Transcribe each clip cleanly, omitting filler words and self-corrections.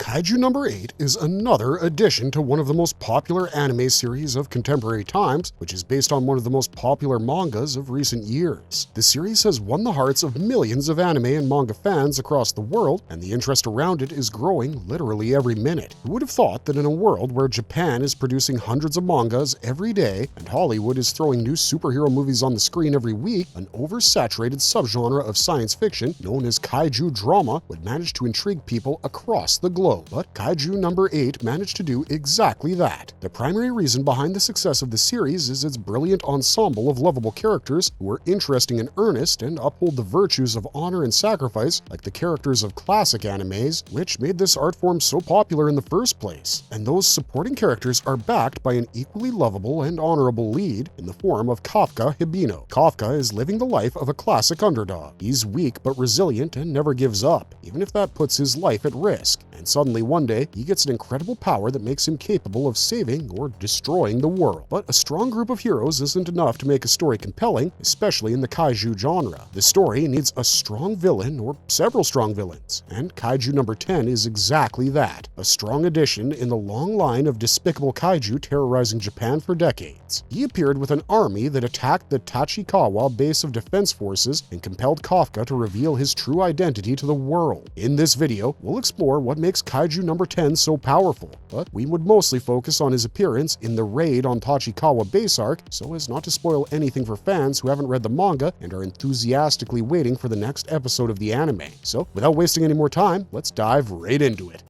Kaiju number 8 is another addition to one of the most popular anime series of contemporary times, which is based on one of the most popular mangas of recent years. The series has won the hearts of millions of anime and manga fans across the world, and the interest around it is growing literally every minute. Who would have thought that in a world where Japan is producing hundreds of mangas every day and Hollywood is throwing new superhero movies on the screen every week, an oversaturated subgenre of science fiction known as kaiju drama would manage to intrigue people across the globe? But Kaiju number 8 managed to do exactly that. The primary reason behind the success of the series is its brilliant ensemble of lovable characters who are interesting and earnest and uphold the virtues of honor and sacrifice like the characters of classic animes, which made this art form so popular in the first place. And those supporting characters are backed by an equally lovable and honorable lead in the form of Kafka Hibino. Kafka is living the life of a classic underdog. He's weak but resilient and never gives up, even if that puts his life at risk. And suddenly one day, he gets an incredible power that makes him capable of saving or destroying the world. But a strong group of heroes isn't enough to make a story compelling, especially in the kaiju genre. The story needs a strong villain or several strong villains, and Kaiju number 10 is exactly that, a strong addition in the long line of despicable kaiju terrorizing Japan for decades. He appeared with an army that attacked the Tachikawa base of defense forces and compelled Kafka to reveal his true identity to the world. In this video, we'll explore what makes Kaiju number 10 so powerful, but we would mostly focus on his appearance in the raid on Tachikawa base arc so as not to spoil anything for fans who haven't read the manga and are enthusiastically waiting for the next episode of the anime. So, without wasting any more time, let's dive right into it.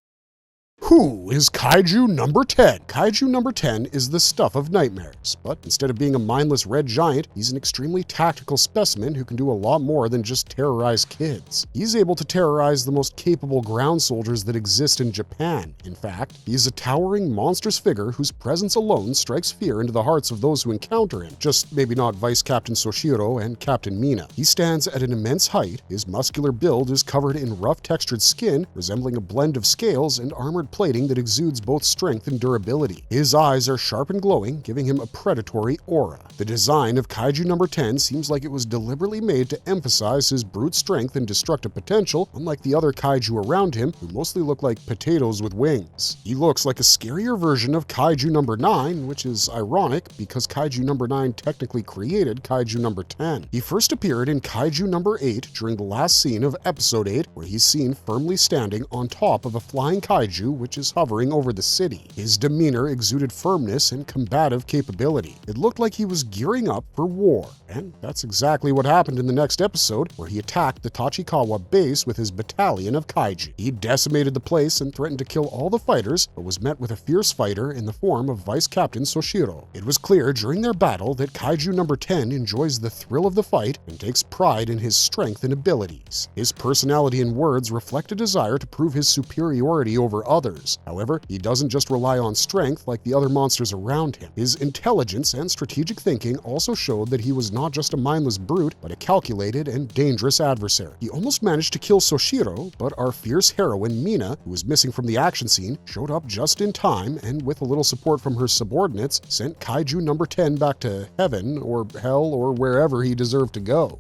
Who is Kaiju number 10? Kaiju number 10 is the stuff of nightmares, but instead of being a mindless red giant, he's an extremely tactical specimen who can do a lot more than just terrorize kids. He's able to terrorize the most capable ground soldiers that exist in Japan. In fact, he's a towering, monstrous figure whose presence alone strikes fear into the hearts of those who encounter him, just maybe not Vice Captain Soshiro and Captain Mina. He stands at an immense height, his muscular build is covered in rough textured skin, resembling a blend of scales and armored plating that exudes both strength and durability. His eyes are sharp and glowing, giving him a predatory aura. The design of Kaiju number 10 seems like it was deliberately made to emphasize his brute strength and destructive potential, unlike the other kaiju around him, who mostly look like potatoes with wings. He looks like a scarier version of Kaiju number 9, which is ironic because Kaiju number 9 technically created Kaiju number 10. He first appeared in Kaiju number 8 during the last scene of episode 8, where he's seen firmly standing on top of a flying kaiju which is hovering over the city. His demeanor exuded firmness and combative capability. It looked like he was gearing up for war, and that's exactly what happened in the next episode, where he attacked the Tachikawa base with his battalion of kaiju. He decimated the place and threatened to kill all the fighters, but was met with a fierce fighter in the form of Vice Captain Soshiro. It was clear during their battle that Kaiju number 10 enjoys the thrill of the fight and takes pride in his strength and abilities. His personality and words reflect a desire to prove his superiority over others. However, he doesn't just rely on strength like the other monsters around him. His intelligence and strategic thinking also showed that he was not just a mindless brute, but a calculated and dangerous adversary. He almost managed to kill Soshiro, but our fierce heroine Mina, who was missing from the action scene, showed up just in time and with a little support from her subordinates, sent Kaiju number 10 back to heaven or hell or wherever he deserved to go.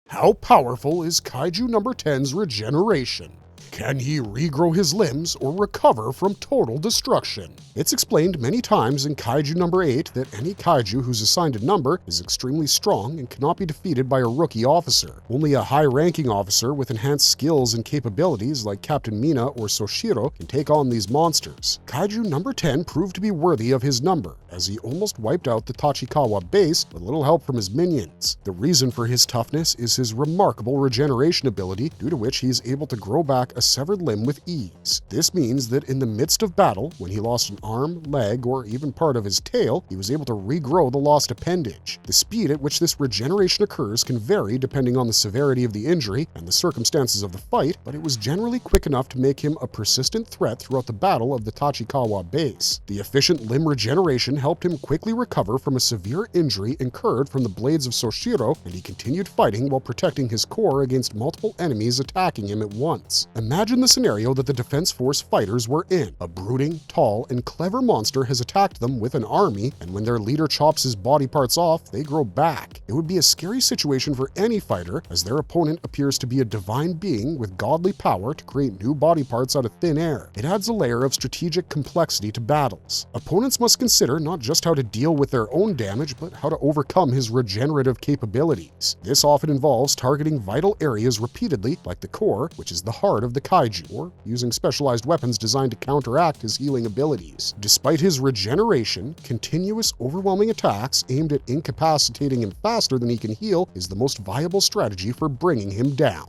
How powerful is Kaiju number 10's regeneration? Can he regrow his limbs or recover from total destruction? It's explained many times in Kaiju number 8 that any kaiju who's assigned a number is extremely strong and cannot be defeated by a rookie officer. Only a high-ranking officer with enhanced skills and capabilities like Captain Mina or Soshiro can take on these monsters. Kaiju number 10 proved to be worthy of his number, as he almost wiped out the Tachikawa base with little help from his minions. The reason for his toughness is his remarkable regeneration ability, due to which he is able to grow back a severed limb with ease. This means that in the midst of battle, when he lost an arm, leg, or even part of his tail, he was able to regrow the lost appendage. The speed at which this regeneration occurs can vary depending on the severity of the injury and the circumstances of the fight, but it was generally quick enough to make him a persistent threat throughout the battle of the Tachikawa base. The efficient limb regeneration helped him quickly recover from a severe injury incurred from the blades of Soshiro, and he continued fighting while protecting his core against multiple enemies attacking him at once. Imagine the scenario that the Defense Force fighters were in. A brooding, tall, and clever monster has attacked them with an army, and when their leader chops his body parts off, they grow back. It would be a scary situation for any fighter, as their opponent appears to be a divine being with godly power to create new body parts out of thin air. It adds a layer of strategic complexity to battles. Opponents must consider not just how to deal with their own damage, but how to overcome his regenerative capabilities. This often involves targeting vital areas repeatedly, like the core, which is the heart of the kaiju, or using specialized weapons designed to counteract his healing abilities. Despite his regeneration, continuous overwhelming attacks aimed at incapacitating him faster than he can heal is the most viable strategy for bringing him down.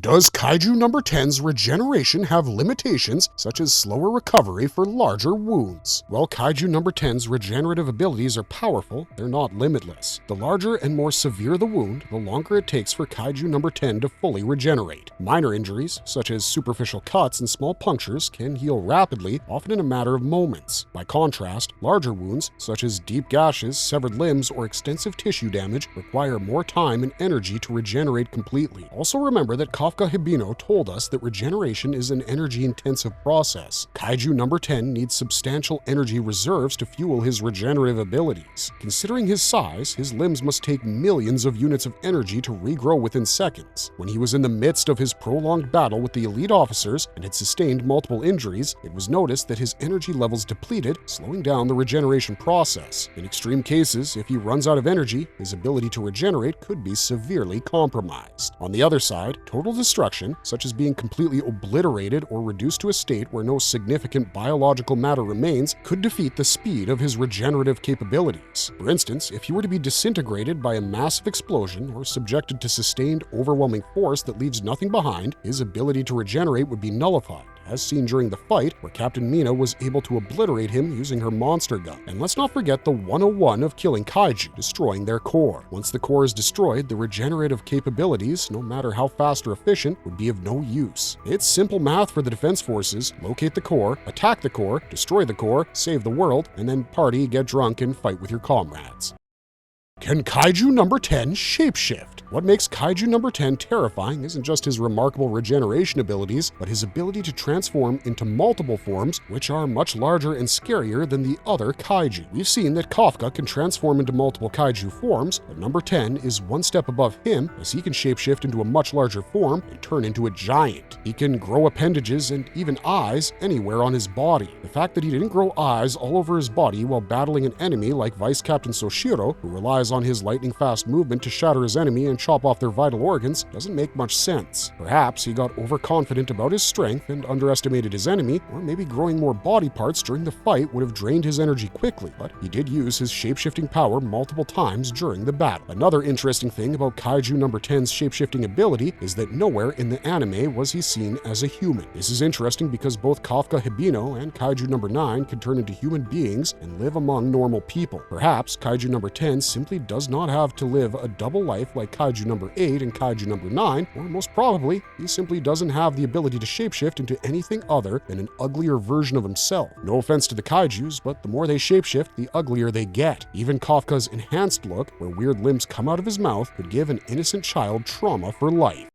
Does Kaiju No. 10's regeneration have limitations, such as slower recovery for larger wounds? While Kaiju No. 10's regenerative abilities are powerful, they're not limitless. The larger and more severe the wound, the longer it takes for Kaiju No. 10 to fully regenerate. Minor injuries, such as superficial cuts and small punctures, can heal rapidly, often in a matter of moments. By contrast, larger wounds, such as deep gashes, severed limbs, or extensive tissue damage, require more time and energy to regenerate completely. Also remember that Kafka Hibino told us that regeneration is an energy-intensive process. Kaiju No. 10 needs substantial energy reserves to fuel his regenerative abilities. Considering his size, his limbs must take millions of units of energy to regrow within seconds. When he was in the midst of his prolonged battle with the elite officers and had sustained multiple injuries, it was noticed that his energy levels depleted, slowing down the regeneration process. In extreme cases, if he runs out of energy, his ability to regenerate could be severely compromised. On the other side, total destruction, such as being completely obliterated or reduced to a state where no significant biological matter remains, could defeat the speed of his regenerative capabilities. For instance, if he were to be disintegrated by a massive explosion or subjected to sustained overwhelming force that leaves nothing behind, his ability to regenerate would be nullified, as seen during the fight where Captain Mina was able to obliterate him using her monster gun. And let's not forget the 101 of killing kaiju, destroying their core. Once the core is destroyed, the regenerative capabilities, no matter how fast or efficient, would be of no use. It's simple math for the Defense Forces: locate the core, attack the core, destroy the core, save the world, and then party, get drunk, and fight with your comrades. Can Kaiju No. 10 shapeshift? What makes Kaiju No. 10 terrifying isn't just his remarkable regeneration abilities, but his ability to transform into multiple forms, which are much larger and scarier than the other kaiju. We've seen that Kafka can transform into multiple kaiju forms, but No. 10 is one step above him, as he can shapeshift into a much larger form and turn into a giant. He can grow appendages and even eyes anywhere on his body. The fact that he didn't grow eyes all over his body while battling an enemy like Vice Captain Soshiro, who relies on his lightning-fast movement to shatter his enemy and chop off their vital organs, doesn't make much sense. Perhaps he got overconfident about his strength and underestimated his enemy, or maybe growing more body parts during the fight would have drained his energy quickly, but he did use his shapeshifting power multiple times during the battle. Another interesting thing about Kaiju No. 10's shapeshifting ability is that nowhere in the anime was he seen as a human. This is interesting because both Kafka Hibino and Kaiju No. 9 can turn into human beings and live among normal people. Perhaps Kaiju No. 10 simply does not have to live a double life like Kaiju No. 8 and Kaiju No. 9, or most probably, he simply doesn't have the ability to shapeshift into anything other than an uglier version of himself. No offense to the kaijus, but the more they shapeshift, the uglier they get. Even Kafka's enhanced look, where weird limbs come out of his mouth, could give an innocent child trauma for life.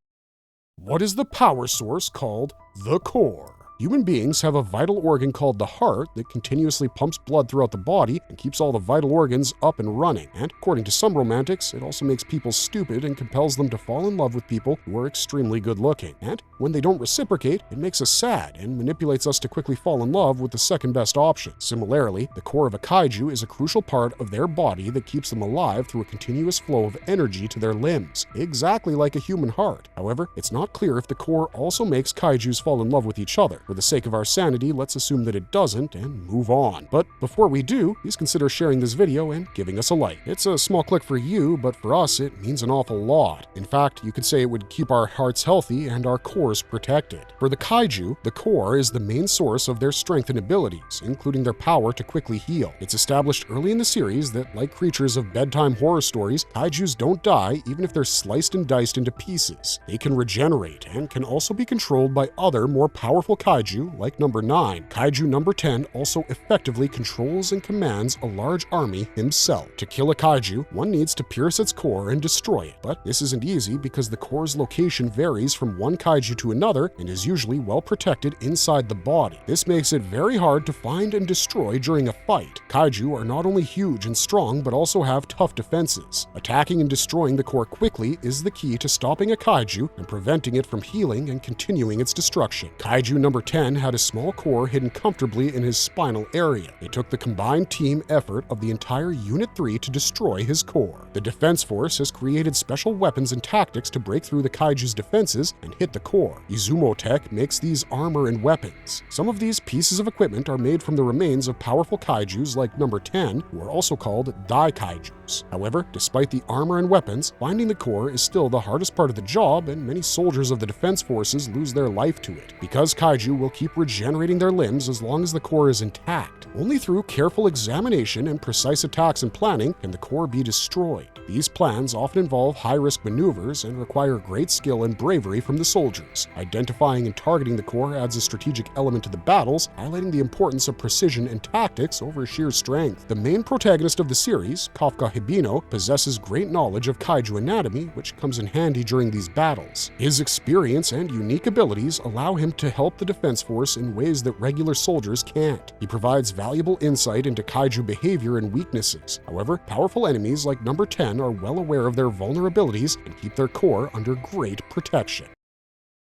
What is the power source called the core? Human beings have a vital organ called the heart that continuously pumps blood throughout the body and keeps all the vital organs up and running. And according to some romantics, it also makes people stupid and compels them to fall in love with people who are extremely good looking. And when they don't reciprocate, it makes us sad and manipulates us to quickly fall in love with the second best option. Similarly, the core of a kaiju is a crucial part of their body that keeps them alive through a continuous flow of energy to their limbs, exactly like a human heart. However, it's not clear if the core also makes kaijus fall in love with each other. For the sake of our sanity, let's assume that it doesn't and move on. But before we do, please consider sharing this video and giving us a like. It's a small click for you, but for us it means an awful lot. In fact, you could say it would keep our hearts healthy and our cores protected. For the kaiju, the core is the main source of their strength and abilities, including their power to quickly heal. It's established early in the series that, like creatures of bedtime horror stories, kaijus don't die even if they're sliced and diced into pieces. They can regenerate and can also be controlled by other, more powerful kaiju kaiju like number 9. Kaiju number 10 also effectively controls and commands a large army himself. To kill a kaiju, one needs to pierce its core and destroy it, but this isn't easy because the core's location varies from one kaiju to another and is usually well protected inside the body. This makes it very hard to find and destroy during a fight. Kaiju are not only huge and strong but also have tough defenses. Attacking and destroying the core quickly is the key to stopping a kaiju and preventing it from healing and continuing its destruction. Kaiju number 10 had a small core hidden comfortably in his spinal area. It took the combined team effort of the entire Unit 3 to destroy his core. The Defense Force has created special weapons and tactics to break through the kaiju's defenses and hit the core. Izumo Tech makes these armor and weapons. Some of these pieces of equipment are made from the remains of powerful kaijus like number 10, who are also called Dai Kaijus. However, despite the armor and weapons, finding the core is still the hardest part of the job, and many soldiers of the Defense Forces lose their life to it. Because kaiju will keep regenerating their limbs as long as the core is intact. Only through careful examination and precise attacks and planning can the core be destroyed. These plans often involve high-risk maneuvers and require great skill and bravery from the soldiers. Identifying and targeting the core adds a strategic element to the battles, highlighting the importance of precision and tactics over sheer strength. The main protagonist of the series, Kafka Hibino, possesses great knowledge of kaiju anatomy, which comes in handy during these battles. His experience and unique abilities allow him to help the Defense Force in ways that regular soldiers can't. He provides valuable insight into kaiju behavior and weaknesses. However, powerful enemies like number 10 are well aware of their vulnerabilities and keep their core under great protection.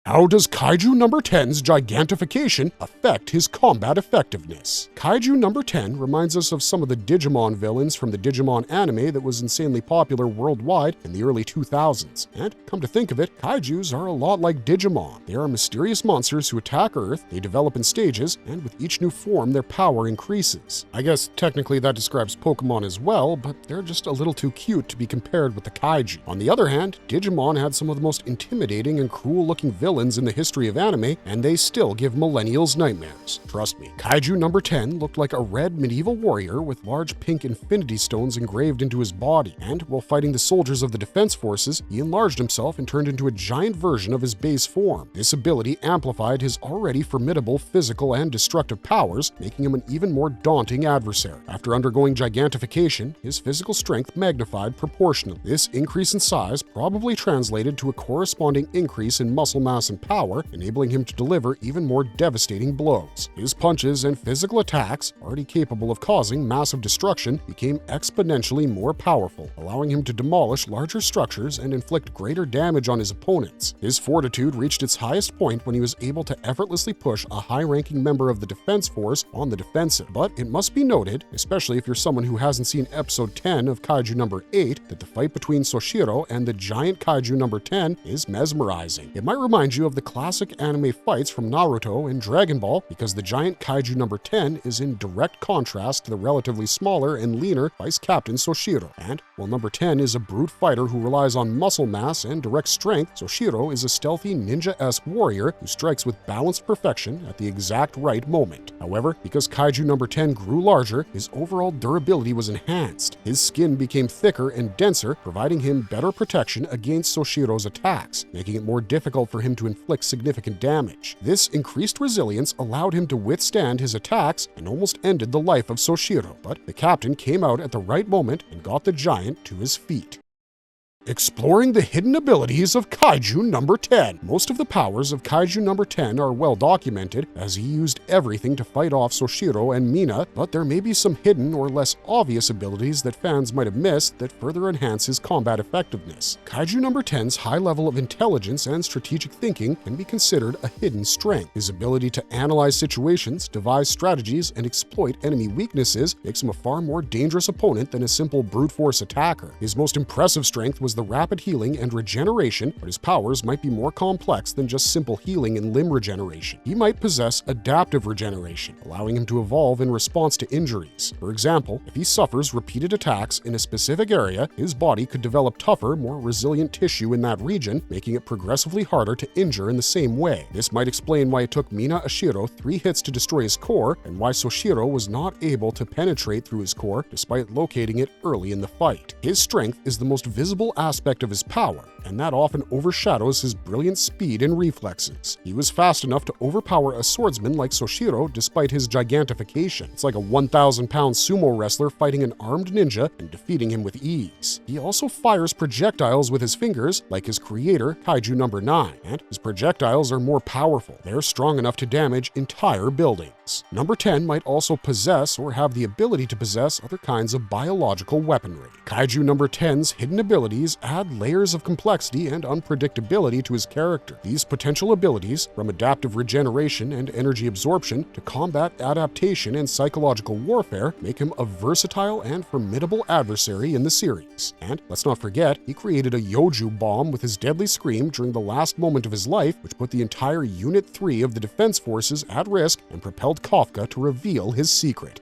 How does Kaiju number 10's gigantification affect his combat effectiveness? Kaiju number 10 reminds us of some of the Digimon villains from the Digimon anime that was insanely popular worldwide in the early 2000s. And come to think of it, kaijus are a lot like Digimon. They are mysterious monsters who attack Earth, they develop in stages, and with each new form their power increases. I guess technically that describes Pokemon as well, but they're just a little too cute to be compared with the kaiju. On the other hand, Digimon had some of the most intimidating and cruel-looking villains in the history of anime, and they still give millennials nightmares. Trust me. Kaiju number 10 looked like a red medieval warrior with large pink infinity stones engraved into his body, and while fighting the soldiers of the Defense Forces, he enlarged himself and turned into a giant version of his base form. This ability amplified his already formidable physical and destructive powers, making him an even more daunting adversary. After undergoing gigantification, his physical strength magnified proportionally. This increase in size probably translated to a corresponding increase in muscle mass and power, enabling him to deliver even more devastating blows. His punches and physical attacks, already capable of causing massive destruction, became exponentially more powerful, allowing him to demolish larger structures and inflict greater damage on his opponents. His fortitude reached its highest point when he was able to effortlessly push a high-ranking member of the Defense Force on the defensive. But it must be noted, especially if you're someone who hasn't seen episode 10 of Kaiju number 8, that the fight between Soshiro and the giant Kaiju number 10 is mesmerizing. It might remind you of the classic anime fights from Naruto and Dragon Ball, because the giant Kaiju number 10 is in direct contrast to the relatively smaller and leaner Vice Captain Soshiro. And while number 10 is a brute fighter who relies on muscle mass and direct strength, Soshiro is a stealthy ninja-esque warrior who strikes with balanced perfection at the exact right moment. However, because Kaiju number 10 grew larger, his overall durability was enhanced. His skin became thicker and denser, providing him better protection against Soshiro's attacks, making it more difficult for him to inflict significant damage. This increased resilience allowed him to withstand his attacks and almost ended the life of Soshiro, but the captain came out at the right moment and got the giant to his feet. Exploring the hidden abilities of Kaiju number 10. Most of the powers of Kaiju number 10 are well documented, as he used everything to fight off Soshiro and Mina, but there may be some hidden or less obvious abilities that fans might have missed that further enhance his combat effectiveness. Kaiju number 10's high level of intelligence and strategic thinking can be considered a hidden strength. His ability to analyze situations, devise strategies, and exploit enemy weaknesses makes him a far more dangerous opponent than a simple brute force attacker. His most impressive strength was the rapid healing and regeneration, but his powers might be more complex than just simple healing and limb regeneration. He might possess adaptive regeneration, allowing him to evolve in response to injuries. For example, if he suffers repeated attacks in a specific area, his body could develop tougher, more resilient tissue in that region, making it progressively harder to injure in the same way. This might explain why it took Mina Ashiro 3 hits to destroy his core, and why Soshiro was not able to penetrate through his core despite locating it early in the fight. His strength is the most visible aspect of his power, and that often overshadows his brilliant speed and reflexes. He was fast enough to overpower a swordsman like Soshiro despite his gigantification. It's like a 1,000-pound sumo wrestler fighting an armed ninja and defeating him with ease. He also fires projectiles with his fingers like his creator, Kaiju No. 9, and his projectiles are more powerful. They're strong enough to damage entire buildings. Number 10 might also possess or have the ability to possess other kinds of biological weaponry. Kaiju No. 10's hidden abilities add layers of complexity and unpredictability to his character. These potential abilities, from adaptive regeneration and energy absorption to combat adaptation and psychological warfare, make him a versatile and formidable adversary in the series. And let's not forget, he created a Yoju bomb with his deadly scream during the last moment of his life, which put the entire Unit 3 of the Defense Forces at risk and propelled Kafka to reveal his secret.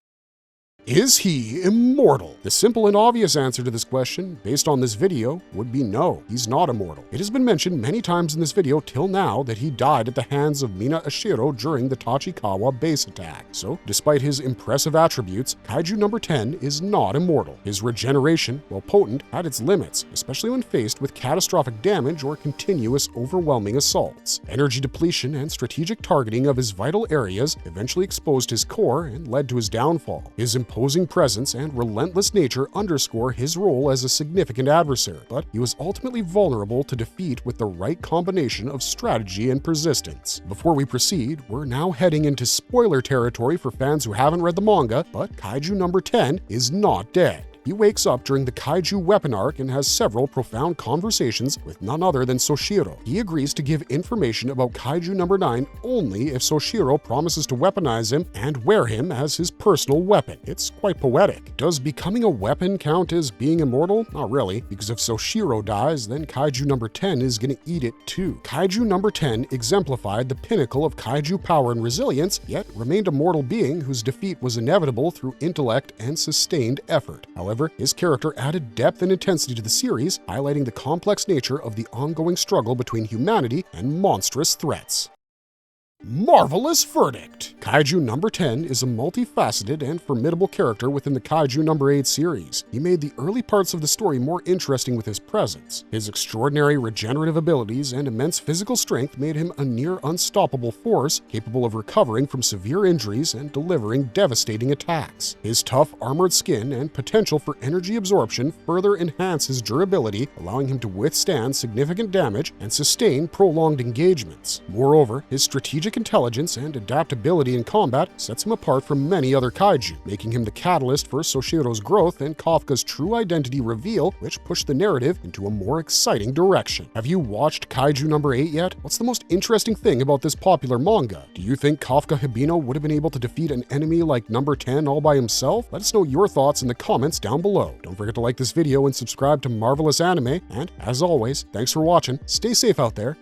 Is he immortal? The simple and obvious answer to this question, based on this video, would be no, he's not immortal. It has been mentioned many times in this video till now that he died at the hands of Mina Ashiro during the Tachikawa base attack. So, despite his impressive attributes, Kaiju No. 10 is not immortal. His regeneration, while potent, had its limits, especially when faced with catastrophic damage or continuous overwhelming assaults. Energy depletion and strategic targeting of his vital areas eventually exposed his core and led to his downfall. His imposing presence and relentless nature underscore his role as a significant adversary, but he was ultimately vulnerable to defeat with the right combination of strategy and persistence. Before we proceed, we're now heading into spoiler territory for fans who haven't read the manga, but Kaiju No. 10 is not dead. He wakes up during the Kaiju weapon arc and has several profound conversations with none other than Soshiro. He agrees to give information about Kaiju No. 9 only if Soshiro promises to weaponize him and wear him as his personal weapon. It's quite poetic. Does becoming a weapon count as being immortal? Not really, because if Soshiro dies, then Kaiju No. 10 is gonna eat it too. Kaiju No. 10 exemplified the pinnacle of kaiju power and resilience, yet remained a mortal being whose defeat was inevitable through intellect and sustained effort. However, his character added depth and intensity to the series, highlighting the complex nature of the ongoing struggle between humanity and monstrous threats. Marvelous verdict! Kaiju No. 10 is a multifaceted and formidable character within the Kaiju No. 8 series. He made the early parts of the story more interesting with his presence. His extraordinary regenerative abilities and immense physical strength made him a near unstoppable force, capable of recovering from severe injuries and delivering devastating attacks. His tough, armored skin and potential for energy absorption further enhance his durability, allowing him to withstand significant damage and sustain prolonged engagements. Moreover, his strategic intelligence and adaptability in combat sets him apart from many other kaiju, making him the catalyst for Soshiro's growth and Kafka's true identity reveal, which pushed the narrative into a more exciting direction. Have you watched Kaiju No. 8 yet? What's the most interesting thing about this popular manga? Do you think Kafka Hibino would have been able to defeat an enemy like No. 10 all by himself? Let us know your thoughts in the comments down below. Don't forget to like this video and subscribe to Marvelous Anime, and as always, thanks for watching, stay safe out there,